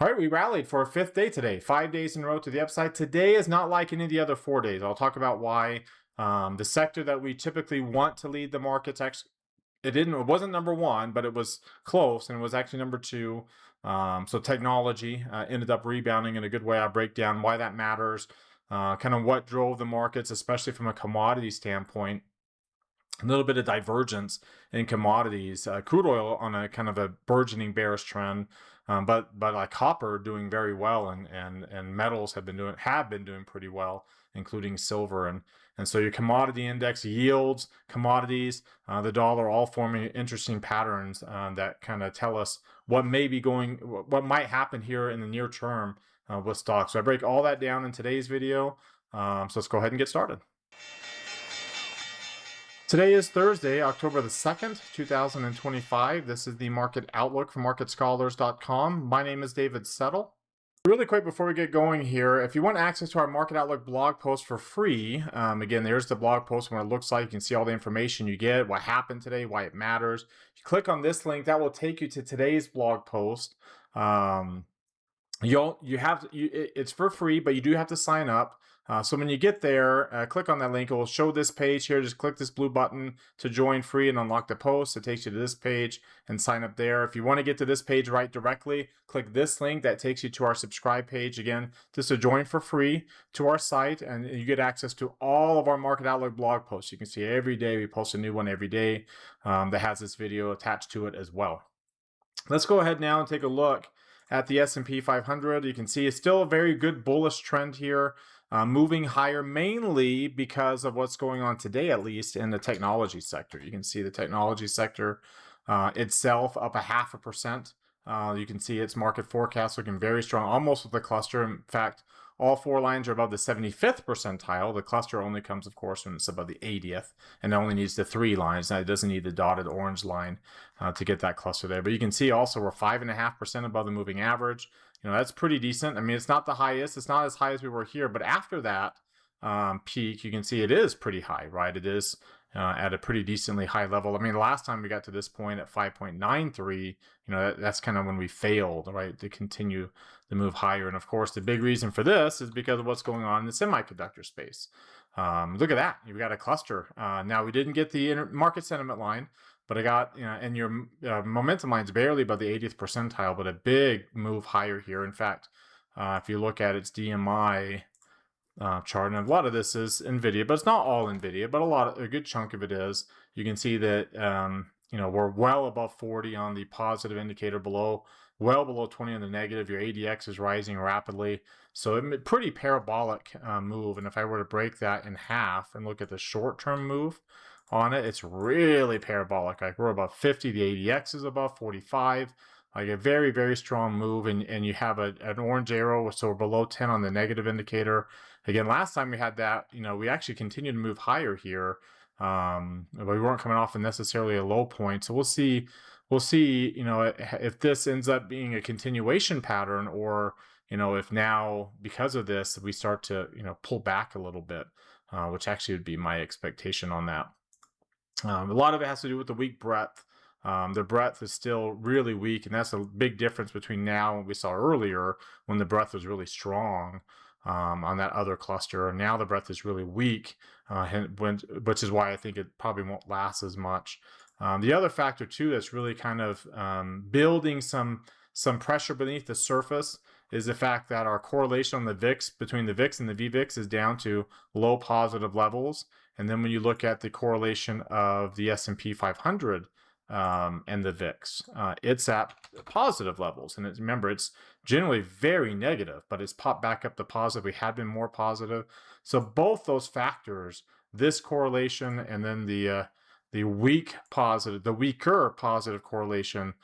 All right, we rallied for a fifth day today, 5 days in a row to the upside. Today is not like any of the other 4 days. I'll talk about why. The sector that we typically want to lead the markets actually, it wasn't number one, but it was close, and it was actually number two. So technology ended up rebounding in a good way. I'll break down why that matters, kind of what drove the markets, especially from a commodity standpoint. A little bit of divergence in commodities. Crude oil on a kind of a burgeoning bearish trend, but like copper doing very well, and metals have been doing pretty well, including silver, and so your commodity index yields, commodities, the dollar, all forming interesting patterns that kind of tell us what might happen here in the near term with stocks. So I break all that down in today's video. So let's go ahead and get started. Today is Thursday, October the 2nd, 2025. This is the market outlook from marketscholars.com. My name is David Settle. Really quick before we get going here, if you want access to our Market Outlook blog post for free, again, there's the blog post and what it looks like. You can see all the information you get, what happened today, why it matters. If you click on this link, that will take you to today's blog post. It's for free, but you do have to sign up. So when you get there, click on that link. It will show this page here. Just click this blue button to join free and unlock the post. It takes you to this page and sign up there. If you want to get to this page right directly, click this link. That takes you to our subscribe page. Again, just to join for free to our site, and you get access to all of our Market Outlook blog posts. You can see every day we post a new one every day that has this video attached to it as well. Let's go ahead now and take a look at the S&P 500. You can see it's still a very good bullish trend here, moving higher mainly because of what's going on today, at least in the technology sector. You can see the technology sector itself up 0.5%. You can see its market forecast looking very strong, almost with the cluster. In fact, all four lines are above the 75th percentile. The cluster only comes, of course, when it's above the 80th, and it only needs the three lines. Now, it doesn't need the dotted orange line to get that cluster there. But you can see also we're 5.5% above the moving average. That's pretty decent. I mean, it's not the highest. It's not as high as we were here. But after that peak, you can see it is pretty high, right? It is at a pretty decently high level. I mean, the last time we got to this point at 5.93, that's kind of when we failed, right, to continue the move higher. And of course, the big reason for this is because of what's going on in the semiconductor space. Look at that. You've got a cluster. Now, we didn't get the market sentiment line, but I got, and your momentum line's barely above the 80th percentile, but a big move higher here. In fact, if you look at its DMI chart, and a lot of this is NVIDIA, but it's not all NVIDIA, but a good chunk of it is. You can see that we're well above 40 on the positive indicator, well below 20 on the negative. Your ADX is rising rapidly, so a pretty parabolic move. And if I were to break that in half and look at the short-term move on it, it's really parabolic. Like, we're above 50, the ADX is above 45. Like a very, very strong move, and you have an orange arrow, so we're below 10 on the negative indicator. Again, last time we had that, we actually continued to move higher here, but we weren't coming off necessarily a low point. So we'll see, if this ends up being a continuation pattern, or if now because of this we start to pull back a little bit, which actually would be my expectation on that. A lot of it has to do with the weak breadth. The breadth is still really weak, and that's a big difference between now and what we saw earlier when the breadth was really strong on that other cluster. And now the breadth is really weak, which is why I think it probably won't last as much. The other factor too that's really kind of building some pressure beneath the surface is the fact that our correlation on the VIX, between the VIX and the VVIX, is down to low positive levels. And then when you look at the correlation of the S&P 500 and the VIX, it's at positive levels. And remember, it's generally very negative, but it's popped back up to positive. We had been more positive. So both those factors, this correlation and then the weaker positive correlation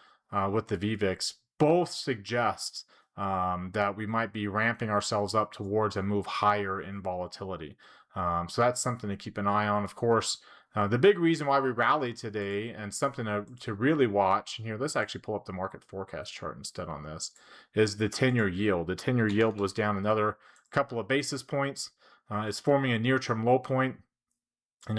with the VVIX, both suggest that we might be ramping ourselves up towards a move higher in volatility. So that's something to keep an eye on. Of course, the big reason why we rallied today, and something to really watch, and here, let's actually pull up the market forecast chart instead on this, is the 10-year yield. The 10-year yield was down another couple of basis points. It's forming a near-term low point.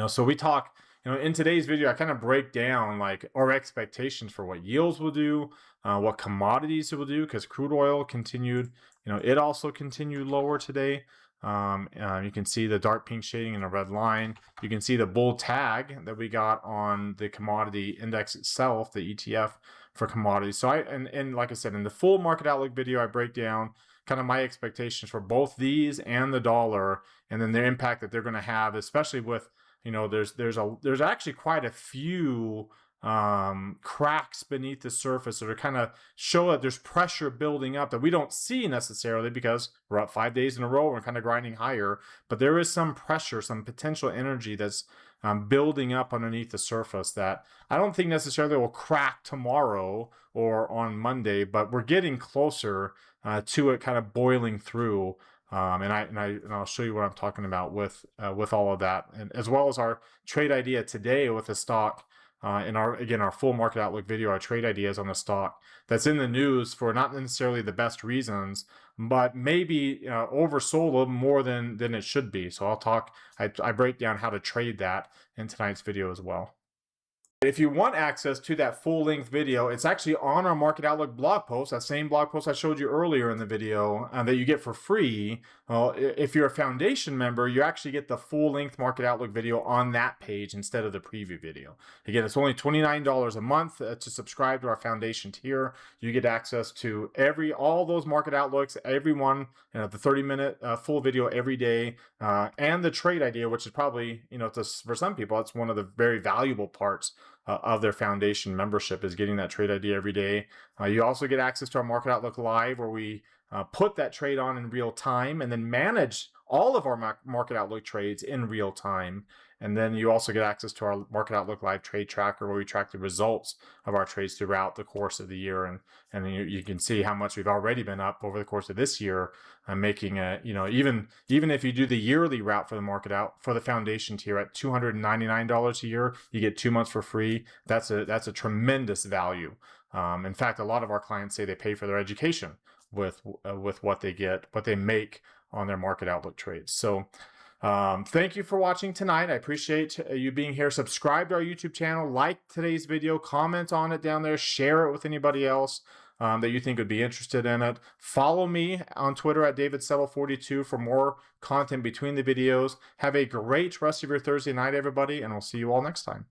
So we talk, in today's video, I kind of break down like our expectations for what yields will do, what commodities it will do, because crude oil continued, it also continued lower today. You can see the dark pink shading in a red line. You can see the bull tag that we got on the commodity index itself, the ETF for commodities. So and like I said, in the full market outlook video, I break down kind of my expectations for both these and the dollar, and then the impact that they're going to have, especially with, there's actually quite a few cracks beneath the surface that are kind of show that there's pressure building up that we don't see necessarily because we're up 5 days in a row. We're kind of grinding higher, but there is some pressure, some potential energy that's building up underneath the surface that I don't think necessarily will crack tomorrow or on Monday, but we're getting closer to it kind of boiling through. And I'll show you what I'm talking about with all of that, and as well as our trade idea today with the stock. In our full market outlook video, our trade ideas on the stock that's in the news for not necessarily the best reasons, but maybe oversold a little more than it should be. So I break down how to trade that in tonight's video as well. If you want access to that full-length video, it's actually on our Market Outlook blog post, that same blog post I showed you earlier in the video that you get for free. Well, if you're a foundation member, you actually get the full-length Market Outlook video on that page instead of the preview video. Again, it's only $29 a month to subscribe to our foundation tier. You get access to all those market outlooks, every one, the 30-minute full video every day, and the trade idea, which is probably, for some people, it's one of the very valuable parts of their foundation membership, is getting that trade idea every day. You also get access to our Market Outlook Live, where we put that trade on in real time and then manage all of our Market Outlook trades in real time. And then you also get access to our Market Outlook Live trade tracker, where we track the results of our trades throughout the course of the year. And you can see how much we've already been up over the course of this year, making even if you do the yearly route for the foundation tier at $299 a year, you get 2 months for free. That's a tremendous value. In fact, a lot of our clients say they pay for their education with what they make on their market outlook trades. So thank you for watching tonight. I appreciate you being here. Subscribe to our YouTube channel, like today's video, comment on it down there, share it with anybody else that you think would be interested in it. Follow me on Twitter at DavidSettle42 for more content between the videos. Have a great rest of your Thursday night, everybody, and we'll see you all next time.